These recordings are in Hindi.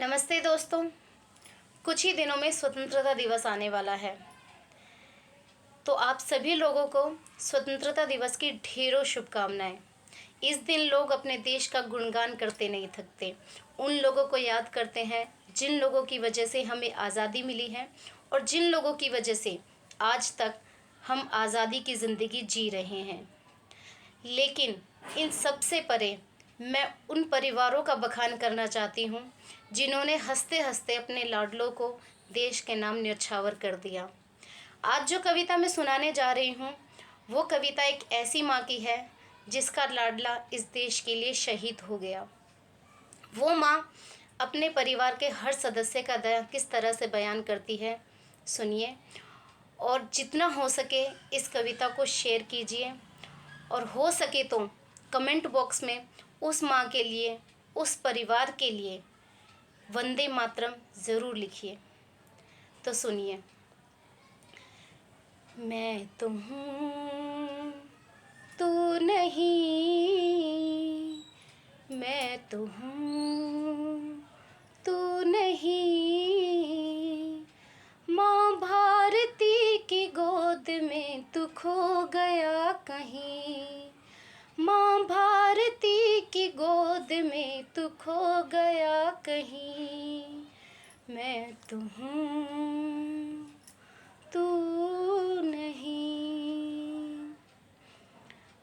नमस्ते दोस्तों। कुछ ही दिनों में स्वतंत्रता दिवस आने वाला है, तो आप सभी लोगों को स्वतंत्रता दिवस की ढेरों शुभकामनाएं। इस दिन लोग अपने देश का गुणगान करते नहीं थकते, उन लोगों को याद करते हैं जिन लोगों की वजह से हमें आज़ादी मिली है और जिन लोगों की वजह से आज तक हम आज़ादी की ज़िंदगी जी रहे हैं। लेकिन इन सब से परे मैं उन परिवारों का बखान करना चाहती हूँ जिन्होंने हंसते हंसते अपने लाडलों को देश के नाम न्यौछावर कर दिया। आज जो कविता मैं सुनाने जा रही हूँ वो कविता एक ऐसी माँ की है जिसका लाडला इस देश के लिए शहीद हो गया। वो माँ अपने परिवार के हर सदस्य का दर्द किस तरह से बयान करती है, सुनिए। और जितना हो सके इस कविता को शेयर कीजिए और हो सके तो कमेंट बॉक्स में उस माँ के लिए, उस परिवार के लिए वंदे मातरम ज़रूर लिखिए। तो सुनिए। मैं तो हूँ तू नहीं, मैं तो हूँ तू नहीं, माँ भारती की गोद में तू खो गया कहीं, माँ भारती की गोद में तू खो गया कहीं। मैं तो हूँ तू नहीं।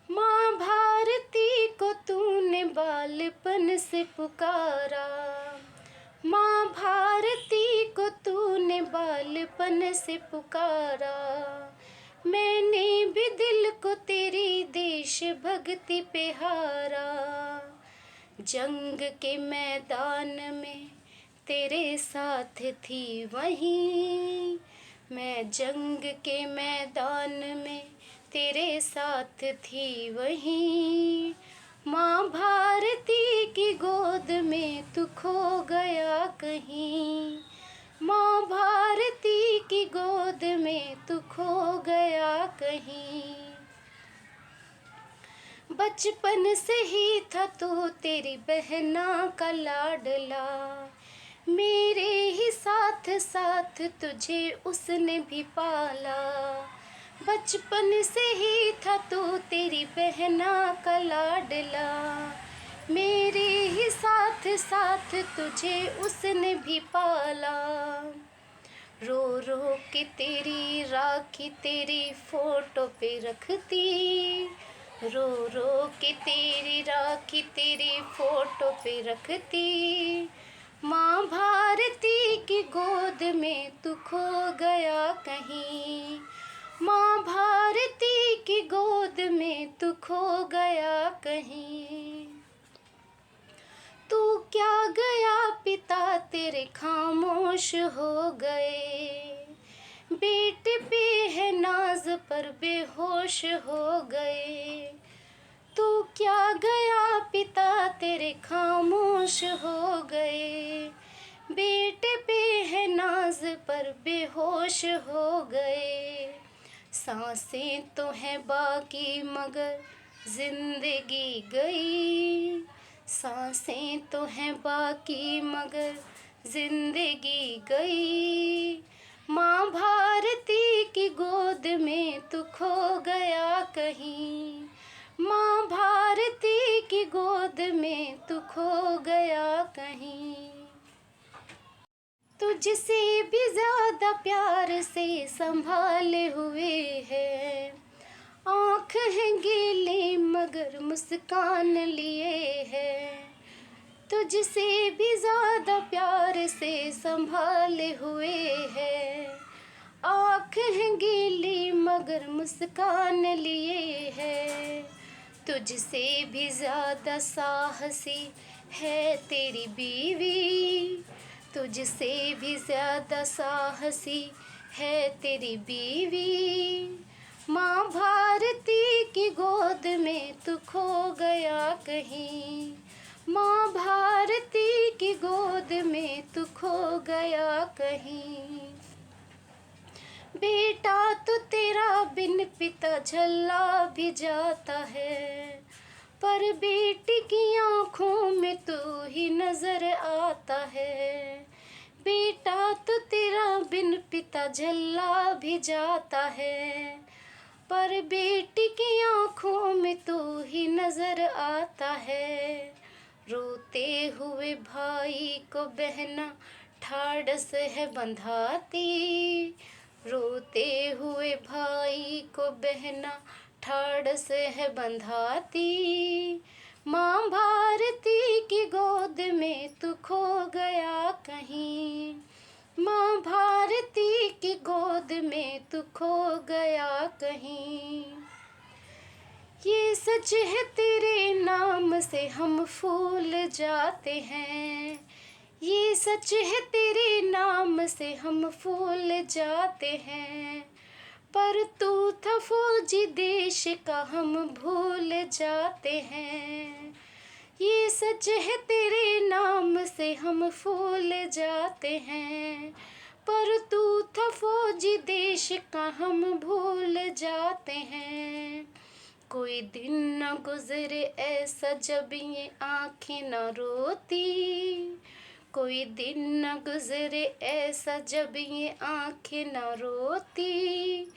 माँ भारती को तूने बालपन से पुकारा, माँ भारती को तूने बालपन से पुकारा। मैंने भी दिल को तेरी देश भक्ति पे हारा। जंग के मैदान में तेरे साथ थी वहीं, मैं जंग के मैदान में तेरे साथ थी वहीं। माँ भारती की गोद में तू खो गया कहीं, माँ भारती की गोद में तू खो गया कहीं। बचपन से ही था तू तेरी बहना का लाडला, मेरे ही साथ साथ तुझे उसने भी पाला। बचपन से ही था तू तेरी बहना का लाडला, मेरे ही साथ साथ तुझे उसने भी पाला। रो रो के तेरी राखी तेरी फोटो पे रखती, रो रो के तेरी राखी तेरी फोटो पे रखती। माँ भारती की गोद में तू खो गया कहीं, माँ भारती की गोद में तू खो गया कहीं। तू क्या गया पिता तेरे खामोश हो गए, बेटे पे है नाज पर बेहोश हो गए। तू क्या गया पिता तेरे खामोश हो गए, बेटे पे है नाज पर बेहोश हो गए। सांसें तो हैं बाकी मगर जिंदगी गई, सांसें तो हैं बाकी मगर जिंदगी गई। माँ भारती की गोद में तू खो गया कहीं, माँ भारती की गोद में तू खो गया कहीं। तुझसे भी ज्यादा प्यार से संभाले हुए है, आँख है गीली मगर मुस्कान लिए है। तुझसे भी ज्यादा प्यार से संभाले हुए है, आँख है गीली मगर मुस्कान लिए है। तुझसे भी ज्यादा साहसी है तेरी बीवी, तुझसे भी ज्यादा साहसी है तेरी बीवी। माँ भारती की गोद में तू खो गया कहीं, माँ भारती की गोद में तू खो गया कहीं। बेटा तो तेरा बिन पिता झल्ला भी जाता है, पर बेटी की आँखों में तू ही नजर आता है। बेटा तो तेरा बिन पिता जला भी जाता है, पर बेटी की आँखों में तू ही नजर आता है। रोते हुए भाई को बहना ठाड़स है बंधाती, रोते हुए भाई को बहना ठाड़स है बंधाती। माँ भारती की गोद में तू खो गया कहीं, माँ भारती की गोद में तू खो गया कहीं। ये सच है तेरे नाम से हम फूल जाते हैं, ये सच है तेरे नाम से हम फूल जाते हैं। पर तू था फौजी देश का हम भूल जाते हैं। ये सच है तेरे नाम से हम फूल जाते हैं, पर तू था फौजी देश का हम भूल जाते हैं। कोई दिन न गुजरे ऐसा जब ये आँखें न रोती, कोई दिन न गुजरे ऐसा जब ये आँखें न रोती।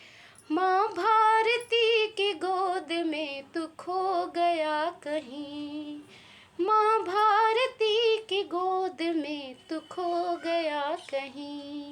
माँ भारती की गोद में तू खो गया कहीं, माँ भारती की गोद में तू खो गया कहीं।